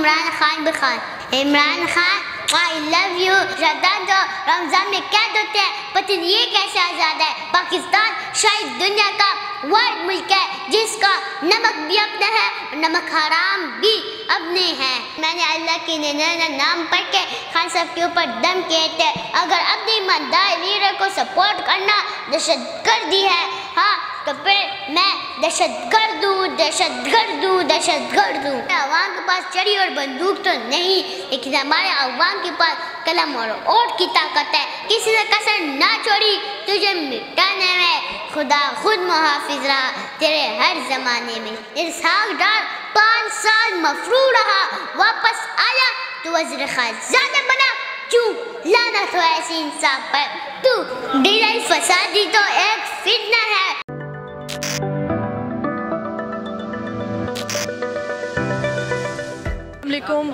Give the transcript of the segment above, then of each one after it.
इमरान खान भी Khan. Imran Khan I love you. शैतान तो रमजान में कैद होते हैं, पता नहीं ये कैसे आज़ाद है। पाकिस्तान शायद दुनिया का वर्ल्ड मुल्क है जिसका नमक भी अपना है और नमक हराम भी अपने हैं। मैंने अल्लाह के नाम पढ़ के खान साहब के ऊपर दम किए थे। अगर अपने ईमानदार लीडर को सपोर्ट करना दहशतगर्दी है, हाँ तो फिर मैं दहशतगर्द हूँ। अवाम के पास छड़ी और बंदूक तो नहीं, लेकिन हमारे अवाम के पास कलम और ओट की ताकत है। किसी ने कसर ना छोड़ी तुझे मिटाने में, खुदा खुद मुहाफिज रहा तेरे हर जमाने में। इसहाक डार 5 साल मफरू रहा, वापस आया तो वज़ीर ख़ज़ाना बना। क्यों लानत हो ऐसी इंसान पर, तू ढिलाई फसादी तो एक फितना है।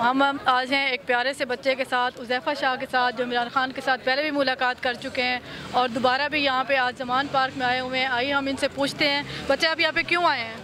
हम आज हैं एक प्यारे से बच्चे के साथ, उज़ैफ़ा शाह के साथ, जो इमरान खान के साथ पहले भी मुलाकात कर चुके हैं और दोबारा भी यहाँ पे आज ज़मान पार्क में आए हुए हैं। आइए हम इनसे पूछते हैं, बच्चे आप यहाँ पे क्यों आए हैं?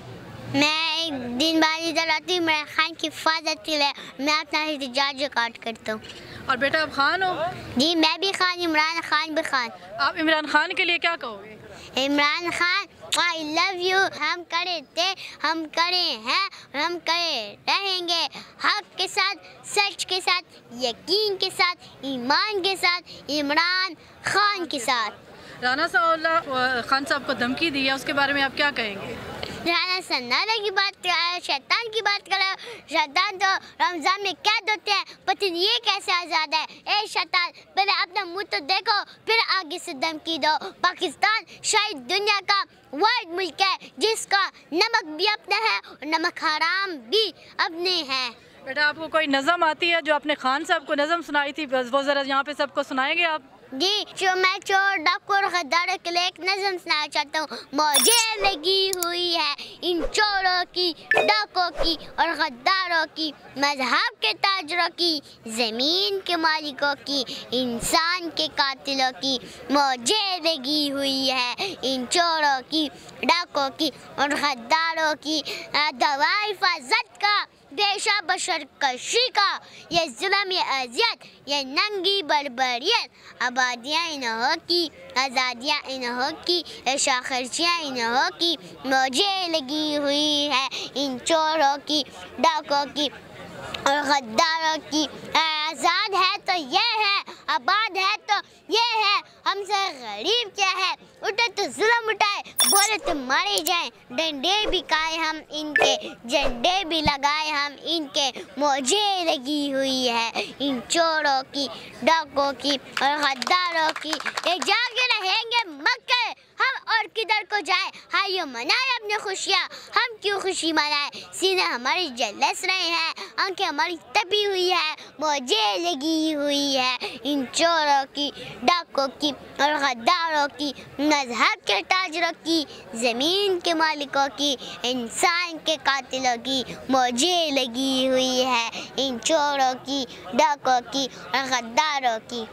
मैं एक दिन बाद इधर आती हूँ, इमरान खान की हिफाजत के लिए मैं अपना एहतजाज रिकॉर्ड करता हूँ। और बेटा आप खान हो? जी मैं भी खान, इमरान खान भी खान। आप इमरान खान के लिए क्या कहोगे? Imran Khan I love you. हम करे थे, हम करे हैं, हम करे रहेंगे, हक के साथ, सच के साथ, यकीन के साथ, ईमान के साथ, इमरान खान के साथ। राना साहब खान साहब को धमकी दी है, उसके बारे में आप क्या कहेंगे? राना सन्नारा की बात कर, शैतान की बात कर। शैतान तो रमजान में कैद होते हैं, पता नहीं ये कैसे आज़ाद है। ए शैतान पहले अपना मुंह तो देखो, फिर आगे से धमकी दो। पाकिस्तान शायद दुनिया का वर्ल्ड मुल्क है जिसका नमक भी अपना है और नमक हराम भी अपने हैं। बेटा आपको कोई नज़म आती है जो आपने खान साहब को नज़म सुनाई थी, वो ज़रा यहाँ पे सबको सुनाएंगे आप? जी जो मैं चोर डाकू और गद्दारों के लिए एक नज़म सुनाना चाहता हूँ। मौजे लगी हुई है इन चोरों की, डाकों की और गद्दारों की, मजहब के ताजरों की, ज़मीन के मालिकों की, इंसान के कातिलों की। मौजे लगी हुई है इन चोरों की, डाकों की और गद्दारों की। दवा हिफाजत का पेशा बशर कशी का, ये जुल्म ये अजियत ये नंगी बर्बरियत। आबादियाँ इन्हों की, आज़ादियाँ इन्हों की, शाखर्चियाँ इन्हों की। मौजे लगी हुई है इन चोरों की, डाकों की और गद्दारों की। आज़ाद है तो ये है, आबाद है तो ये है, हमसे गरीब क्या है। उठे तो जुल्म उठाए, बोले तो मारे जाएं, डंडे भी खाए हम इनके, झंडे भी लगाए हम इनके। मौजे लगी हुई है इन चोरों की, डाकों की और गद्दारों की। ये जागे रहेंगे मक्के हम और किधर को जाए। हायो मनाए अपनी खुशियाँ, हम क्यों खुशी मनाए। सीने हमारे जलस रहे हैं, आंखें हमारी तपी हुई है। मौजे लगी हुई है इन चोरों की, डाकों की और गद्दारों की, मजहब के ताजरों की, ज़मीन के मालिकों की, इंसान के कातिलों की। मौजे लगी हुई है इन चोरों की, डाकों की और गद्दारों की।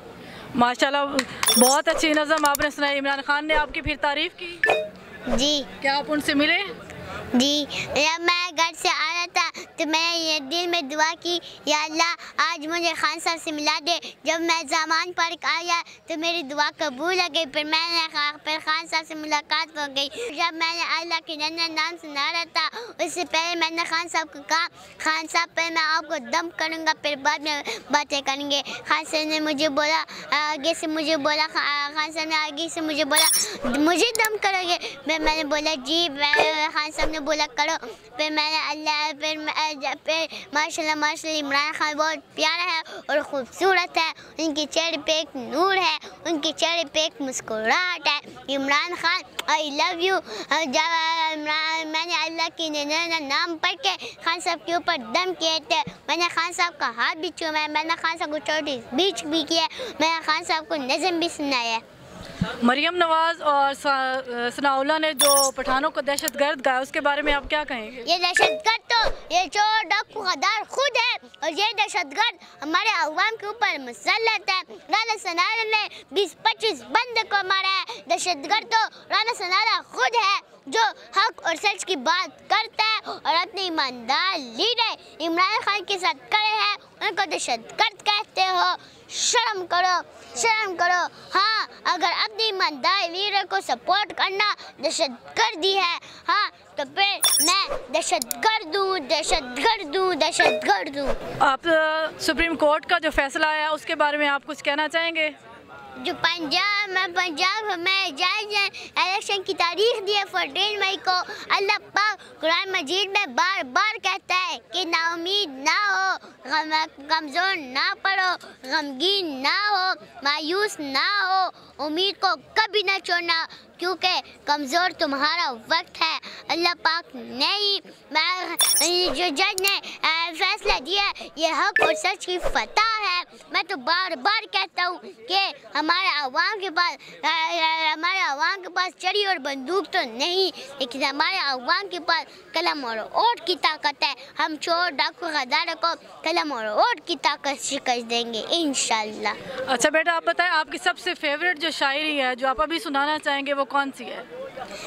माशाल्लाह बहुत अच्छी नज़म आपने सुनाई। इमरान खान ने आपकी फिर तारीफ़ की? जी। क्या आप उनसे मिले? जी जब मैं घर से आ रहा था तो मैंने ये दिल में दुआ की, या अल्लाह आज मुझे खान साहब से मिला दे। जब मैं ज़मान पार्क आया तो मेरी दुआ कबूल हो गई, फिर खान साहब से मुलाकात हो गई। जब मैंने अल्लाह के नाम सुना रहा था उससे पहले मैंने खान साहब को कहा, खान साहब पहले मैं आपको दम करूँगा फिर बाद में बातें करेंगे। खान साहब ने मुझे बोला आगे से, मुझे बोला खान साहब ने आगे से मुझे बोला मुझे दम करोगे। मैंने बोला जी। खान साहब ने बोला करो। फिर मैंने फिर माशाल्लाह इमरान खान बहुत प्यारा है और ख़ूबसूरत है। उनके चेहरे पे एक नूर है, उनके चेहरे पे एक मुस्कुराहट है। Imran Khan I love you. जब मैंने अल्लाह के नाम पढ़ के खान साहब के ऊपर दम किए थे, मैंने खान साहब का हाथ भी चूमा है, मैंने खान साहब को छोटी स्पीच भी किया, मैंने खान साहब को नज़म भी सुनाया। मरियम नवाज़ और सनाउल्लाह ने जो पठानों को दहशतगर्द कहा, उसके बारे में आप क्या कहेंगे? ये दहशतगर्द तो ये चोर डाकू गद्दार खुद है और ये दहशतगर्द हमारे अवाम के ऊपर मुसल्लत है। राना सनारा ने 20-25 बंदे को मारा है। दहशतगर्द तो राना सनारा खुद है। जो हक और सच की बात करता है और अपने ईमानदार लीडर इमरान खान के साथ खड़े हैं, उनको दहशतगर्द कहते हो। शर्म करो, शर्म करो। हाँ, अगर अपने ईमानदार लीडर को सपोर्ट करना दहशतगर्दी है, हाँ, तो फिर मैं दहशतगर्द हूँ, दहशतगर्द हूँ, दहशतगर्द हूँ। आप सुप्रीम कोर्ट का जो फैसला आया उसके बारे में आप कुछ कहना चाहेंगे? जो पंजाब हमें जायज़ इलेक्शन की तारीख दी है 14 मई को। अल्लाह पाक कुरान मजीद में बार बार कहता है कि नाउमीद ना हो, कमज़ोर ना पड़ो, गमगीन ना हो, मायूस ना हो, उम्मीद को कभी ना छोड़ना, क्योंकि कमज़ोर तुम्हारा वक्त है। अल्लाह पाक ने ही जो जज ने फैसला दिया, ये हक और सच की फतह है। मैं तो बार बार कहता हूँ कि हमारे अवाम के पास छड़ी और बंदूक तो नहीं, लेकिन हमारे अवाम के पास कलम और ओट की ताकत है। हम चोर डाकू गद्दारों को कलम और ओट की ताकत शिकस्त देंगे इंशाल्लाह। अच्छा बेटा, आप बताएं आपकी सबसे फेवरेट जो शायरी है जो आप अभी सुनाना चाहेंगे वो कौन सी है?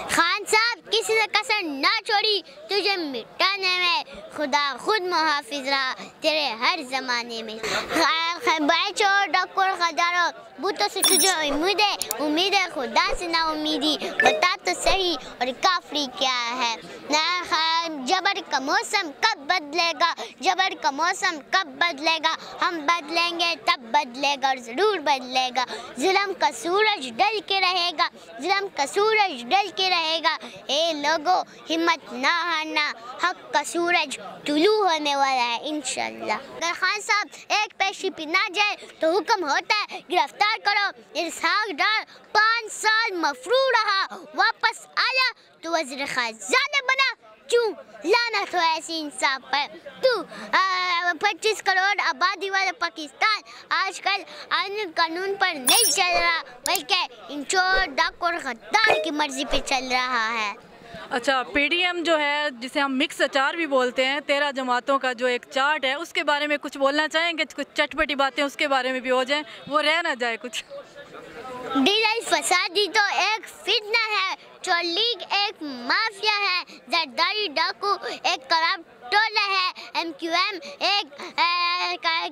खान साहब, किसी से कसर ना छोड़ी, तुझे मिटाने में खुदा खुद मुहाफिज रहा तेरे हर जमाने में। चोर डाकू और गद्दारों, बूतों से तुझे उम्मीद है खुदा से ना उम्मीदी, बता तो सही और काफरी क्या है। जबर का मौसम कब बदलेगा, जबर का मौसम कब बदलेगा, हम बदलेंगे तब बदलेगा और ज़रूर बदलेगा। जुल्म का सूरज ढल के रहेगा, जुल्म का सूरज ढल के रहेगा। ए लोगों, हिम्मत ना हारना, हक का सूरज तुलू होने वाला है इंशाल्लाह। अगर खान साहब एक पेशी पी ना जाए तो हुक्म होता है गिरफ्तार करो। इसहाक डार 5 साल मफरू रहा, वापस आया तो वज़ीर ख़ज़ाना बना। क्यों लानत हो ऐसी इंसाफ पर। तू 25 करोड़ आबादी वाला पाकिस्तान आजकल आईन कानून पर नहीं चल रहा, बल्कि इन चोर डाकू और गद्दार की मर्जी पे चल रहा है। अच्छा, पीडीएम जो है जिसे हम मिक्स अचार भी बोलते हैं, 13 जमातों का जो एक चार्ट है उसके बारे में कुछ बोलना चाहेंगे? कुछ चटपटी बातें उसके बारे में भी हो जाएं, वो रह ना जाए कुछ। डीजल फसादी तो एक फितना है, चोर लीग एक माफिया है, जरदारी डाकू एक करप्ट टोला है, MQM एक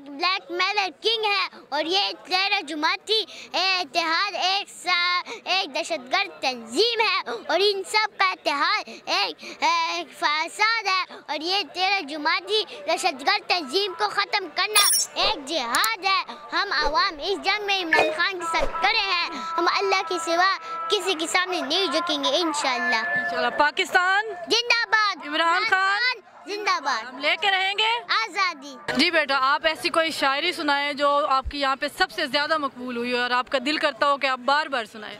ब्लैकमेलर किंग है, और ये 13 जमाती इत्तेहाद एक दहशतगर्द तंजीम है, और इन सब का इत्तेहाद एक फसाद है। और ये 13 जमाती दहशतगर्द तंजीम को ख़त्म करना एक जिहाद है। हम आवाम इस जंग में इमरान खान के साथ खड़े हैं, हम अल्लाह के सिवा किसी के सामने नहीं झुकेंगे इंशाल्लाह। पाकिस्तान जिंदाबाद, इमरान खान जिंदाबाद, हम लेके रहेंगे आज़ादी। जी बेटा, आप ऐसी कोई शायरी सुनाएं जो आपकी यहाँ पे सबसे ज़्यादा मकबूल हुई और आपका दिल करता हो कि आप बार बार सुनाएं।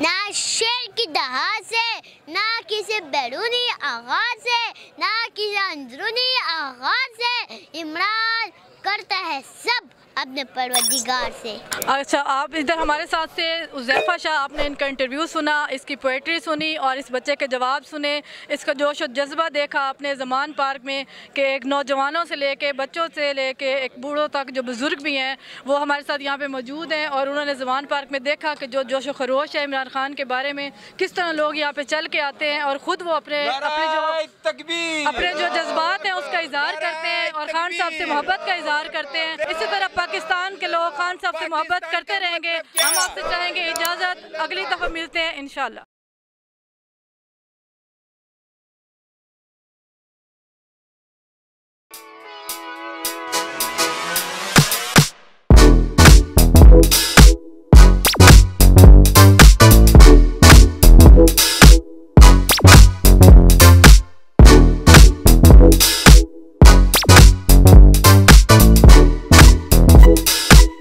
ना शेर की दहा से, ना किसी बैरूनी आगाज से, ना किसी अंदरूनी आगाज से, इमरान करता है सब अपने परवरदिगार से। अच्छा, आप इधर हमारे साथ से उज़ैफ़ा शाह, आपने इनका इंटरव्यू सुना, इसकी पोइट्री सुनी और इस बच्चे के जवाब सुने, इसका जोश और जज्बा देखा आपने ज़मान पार्क में कि एक नौजवानों से लेके बच्चों से लेके एक बूढ़ों तक जो बुज़ुर्ग भी हैं वो हमारे साथ यहाँ पे मौजूद हैं, और उन्होंने ज़मान पार्क में देखा कि जो जोश व खरोश है इमरान खान के बारे में, किस तरह लोग यहाँ पे चल के आते हैं और ख़ुद वो अपने जो जज्बात हैं उसका इज़हार करते हैं और खान साहब से मोहब्बत का इज़हार करते हैं। इसी तरह पाकिस्तान के लोग खान साहब से मोहब्बत करते रहेंगे। हम आपसे चाहेंगे इजाज़त, अगली दफ़ा मिलते हैं इंशाल्लाह।